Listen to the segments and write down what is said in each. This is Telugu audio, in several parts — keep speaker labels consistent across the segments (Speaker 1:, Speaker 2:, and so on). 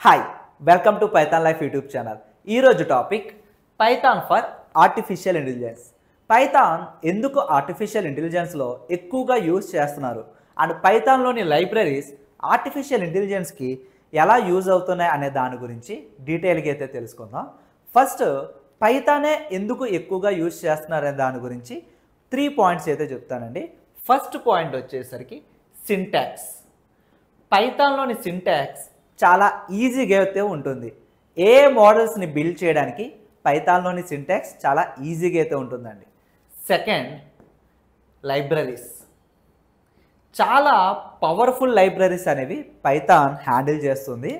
Speaker 1: Hi welcome to Python life YouTube channel. ఈరోజు topic Python for artificial intelligence. Python ఎందుకు ఆర్టిఫిషియల్ ఇంటెలిజెన్స్లో ఎక్కువగా యూజ్ చేస్తున్నారు అండ్ పైథాన్లోని లైబ్రరీస్ ఆర్టిఫిషియల్ ఇంటెలిజెన్స్కి ఎలా యూజ్ అవుతున్నాయి అనే దాని గురించి డీటెయిల్గా అయితే తెలుసుకుందాం. ఫస్ట్ పైథానే ఎందుకు ఎక్కువగా యూజ్ చేస్తున్నారనే దాని గురించి 3 పాయింట్స్ అయితే చెప్తానండి. ఫస్ట్ పాయింట్ వచ్చేసరికి సింటాక్స్. పైథాన్లోని సింటాక్స్ చాలా ఈజీగా అయితే ఉంటుంది. ఏ మోడల్స్ని బిల్డ్ చేయడానికి పైథాన్లోని సింటాక్స్ చాలా ఈజీగా అయితే ఉంటుందండి. Second, libraries. చాలా పవర్ఫుల్ లైబ్రరీస్ అనేవి పైథాన్ హ్యాండిల్ చేస్తుంది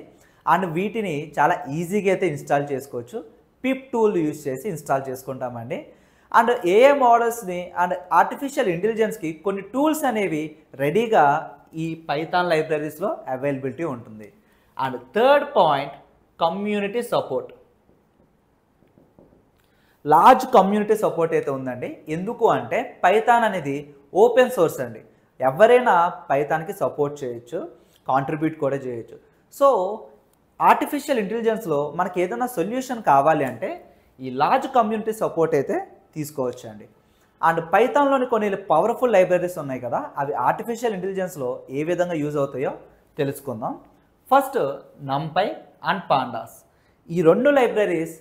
Speaker 1: అండ్ వీటిని చాలా ఈజీగా అయితే ఇన్స్టాల్ చేసుకోవచ్చు. పిప్ టూల్ యూజ్ చేసి ఇన్స్టాల్ చేసుకుంటామండి. అండ్ ఏఏ మోడల్స్ని అండ్ ఆర్టిఫిషియల్ ఇంటెలిజెన్స్కి కొన్ని టూల్స్ అనేవి రెడీగా ఈ పైథాన్ లైబ్రరీస్లో అవైలబిలిటీ ఉంటుంది. And third point, community support. Large community support అయితే ఉందండి. ఎందుకు అంటే పైథాన్ అనేది ఓపెన్ సోర్స్ అండి. ఎవరైనా పైథాన్కి సపోర్ట్ చేయొచ్చు, కాంట్రిబ్యూట్ కూడా చేయొచ్చు. సో ఆర్టిఫిషియల్ ఇంటెలిజెన్స్లో మనకి ఏదైనా సొల్యూషన్ కావాలి అంటే ఈ లార్జ్ కమ్యూనిటీ సపోర్ట్ అయితే తీసుకోవచ్చు అండి. అండ్ పైథాన్లోని కొన్ని పవర్ఫుల్ లైబ్రరీస్ ఉన్నాయి కదా, అవి ఆర్టిఫిషియల్ ఇంటెలిజెన్స్లో ఏ విధంగా యూజ్ అవుతాయో తెలుసుకుందాం. First NumPy and pandas. ఈ రెండు లైబ్రరీస్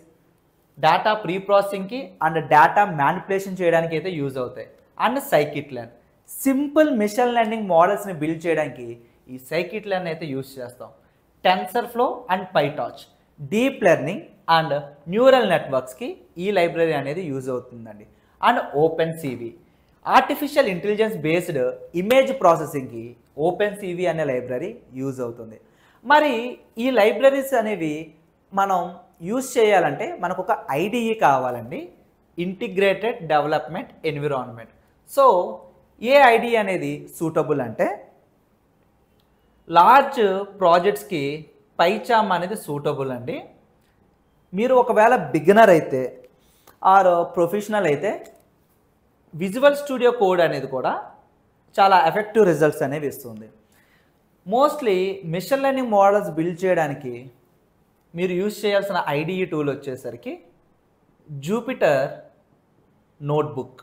Speaker 1: డేటా ప్రీ ప్రాసెసింగ్కి అండ్ డేటా మ్యానిపులేషన్ చేయడానికి అయితే యూజ్ అవుతాయి. And scikit learn, simple machine learning మోడల్స్ని బిల్డ్ చేయడానికి ఈ సైకిట్-లెర్న్ అయితే యూజ్ చేస్తాం. TensorFlow and PyTorch, deep learning and neural నెట్వర్క్స్కి ఈ లైబ్రరీ అనేది యూజ్ అవుతుందండి. And OpenCV, artificial intelligence based image ప్రాసెసింగ్కి ఓపెన్సివి అనే లైబ్రరీ యూజ్ అవుతుంది. మరి ఈ లైబ్రరీస్ అనేవి మనం యూజ్ చేయాలంటే మనకు ఒక ఐడిఈ కావాలండి, ఇంటిగ్రేటెడ్ డెవలప్మెంట్ ఎన్విరాన్మెంట్. సో ఏ ఐడిఈ అనేది సూటబుల్ అంటే లార్జ్ ప్రాజెక్ట్స్కి పైచామ్ అనేది సూటబుల్ అండి. మీరు ఒకవేళ బిగినర్ అయితే ఆర్ ప్రొఫెషనల్ అయితే విజువల్ స్టూడియో కోడ్ అనేది కూడా చాలా ఎఫెక్టివ్ రిజల్ట్స్ అనేవి ఇస్తుంది. Mostly machine learning models build చేయడానికి మీరు యూజ్ చేయాల్సిన ఐడిఈ టూల్ వచ్చేసరికి జూపిటర్ నోట్బుక్.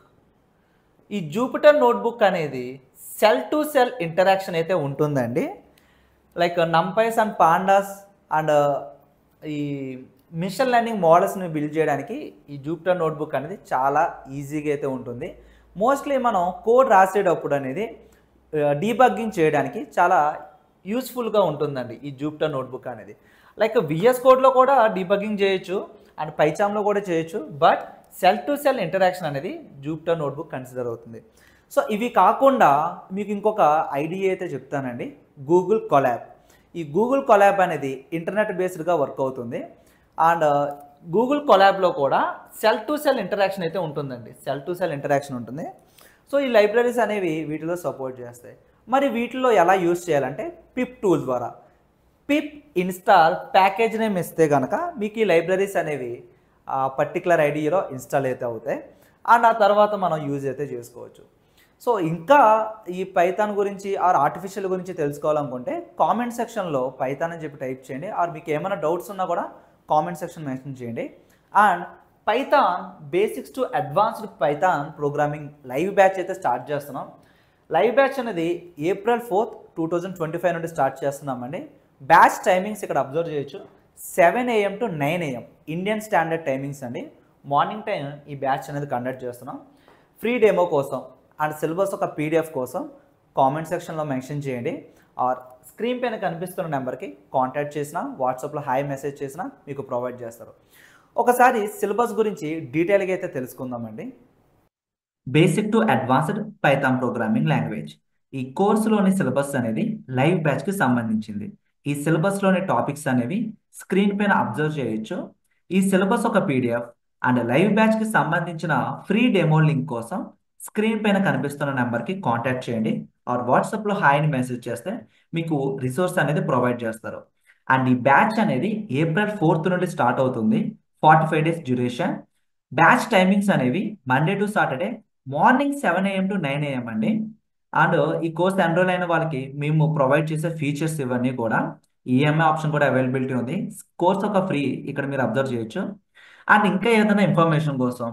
Speaker 1: ఈ జూపిటర్ నోట్బుక్ అనేది సెల్ టు సెల్ ఇంటరాక్షన్ అయితే ఉంటుందండి. Like NumPy and pandas and ఈ మిషన్ లెర్నింగ్ మోడల్స్ని బిల్డ్ చేయడానికి ఈ జూపిటర్ నోట్బుక్ అనేది చాలా ఈజీగా అయితే ఉంటుంది. మోస్ట్లీ మనం కోడ్ రాసేటప్పుడు అనేది డీబగ్గింగ్ చేయడానికి చాలా యూస్ఫుల్గా ఉంటుందండి ఈ జూపిటర్ నోట్బుక్ అనేది. లైక్ విఎస్ కోడ్లో కూడా డీబగ్గింగ్ చేయొచ్చు అండ్ పైచామ్లో కూడా చేయొచ్చు, but cell to cell interaction అనేది జూపిటర్ నోట్బుక్ కన్సిడర్ అవుతుంది. సో ఇవి కాకుండా మీకు ఇంకొక ఐడియా అయితే చెప్తానండి, గూగుల్ కొలాబ్. ఈ గూగుల్ కొలాబ్ అనేది ఇంటర్నెట్ బేస్డ్గా వర్క్ అవుతుంది అండ్ గూగుల్ కొలాబ్లో కూడా సెల్ టు సెల్ ఇంటరాక్షన్ అయితే ఉంటుందండి, సెల్ టు సెల్ ఇంటరాక్షన్ ఉంటుంది. సో ఈ లైబ్రరీస్ అనేవి వీటిలో సపోర్ట్ చేస్తాయి. మరి వీటిలో ఎలా యూజ్ చేయాలంటే పిప్ టూల్ ద్వారా. పిప్ ఇన్స్టాల్ ప్యాకేజ్ నేమ్ ఇస్తే కనుక మీకు ఈ లైబ్రరీస్ అనేవి పర్టికులర్ ఐడియాలో ఇన్స్టాల్ అయితే అవుతాయి అండ్ ఆ తర్వాత మనం యూజ్ అయితే చేసుకోవచ్చు. సో ఇంకా ఈ పైథాన్ గురించి ఆర్ ఆర్టిఫిషియల్ గురించి తెలుసుకోవాలనుకుంటే కామెంట్ సెక్షన్లో పైథాన్ అని చెప్పి టైప్ చేయండి. ఆర్ మీకు ఏమైనా డౌట్స్ ఉన్నా కూడా కామెంట్ సెక్షన్ మెన్షన్ చేయండి. And Python basics to advanced Python programming live batch అయితే స్టార్ట్ చేస్తున్నాం. లైవ్ బ్యాచ్ అనేది April 4th, 2025 నుండి స్టార్ట్ చేస్తున్నామండి. బ్యాచ్ టైమింగ్స్ ఇక్కడ అబ్జర్వ్ చేయొచ్చు, 7 AM to 9 AM Indian standard timings అండి. మార్నింగ్ టైం ఈ బ్యాచ్ అనేది కండక్ట్ చేస్తున్నాం. ఫ్రీ డెమో కోసం అండ్ సిలబస్ ఒక PDF కోసం కామెంట్ సెక్షన్లో మెన్షన్ చేయండి. ఆర్ స్క్రీన్ పైన కనిపిస్తున్న నెంబర్కి కాంటాక్ట్ చేసినా, వాట్సాప్లో హాయ్ మెసేజ్ చేసినా మీకు ప్రొవైడ్ చేస్తారు. ఒకసారి సిలబస్ గురించి డీటెయిల్గా అయితే తెలుసుకుందామండి. Basic to advanced Python programming language. ఈ కోర్సులోని సిలబస్ అనేది లైవ్ బ్యాచ్కి సంబంధించింది. ఈ సిలబస్లోని టాపిక్స్ అనేవి స్క్రీన్ పైన అబ్జర్వ్ చేయొచ్చు. ఈ సిలబస్ ఒక PDF అండ్ లైవ్ బ్యాచ్కి సంబంధించిన ఫ్రీ డెమో లింక్ కోసం స్క్రీన్ పైన కనిపిస్తున్న నెంబర్కి కాంటాక్ట్ చేయండి ఆర్ వాట్సాప్లో హాయ్ అని మెసేజ్ చేస్తే మీకు రిసోర్స్ అనేది ప్రొవైడ్ చేస్తారు. అండ్ ఈ బ్యాచ్ అనేది April 4th నుండి స్టార్ట్ అవుతుంది, 45 days డ్యూరేషన్. బ్యాచ్ టైమింగ్స్ అనేవి Monday to Saturday morning 7 AM to 9 AM అండి. అండ్ ఈ కోర్స్ ఎన్రోల్ అయిన వాళ్ళకి మేము ప్రొవైడ్ చేసే ఫీచర్స్ ఇవన్నీ కూడా ఈఎంఐ ఆప్షన్ కూడా అవైలబిలిటీ ఉంది. కోర్స్ ఒక ఫ్రీ ఇక్కడ మీరు అబ్జర్వ్ చేయొచ్చు. అండ్ ఇంకా ఏదైనా ఇన్ఫర్మేషన్ కోసం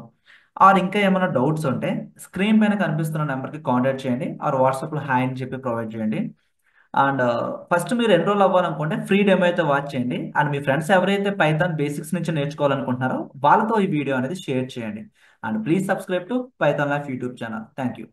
Speaker 1: ఆర్ ఇంకా ఏమైనా డౌట్స్ ఉంటే స్క్రీన్ పైన కనిపిస్తున్న నెంబర్కి కాంటాక్ట్ చేయండి ఆర్ వాట్సాప్లో హాయ్ అని చెప్పి ప్రొవైడ్ చేయండి. అండ్ ఫస్ట్ మీరు ఎన్రోల్ అవ్వాలనుకుంటే ఫ్రీ డెమో అయితే వాచ్ చేయండి. అండ్ మీ ఫ్రెండ్స్ ఎవరైతే పైథాన్ బేసిక్స్ నుంచి నేర్చుకోవాలనుకుంటున్నారో వాళ్ళతో ఈ వీడియో అనేది షేర్ చేయండి. And please subscribe to Python life YouTube channel. Thank you.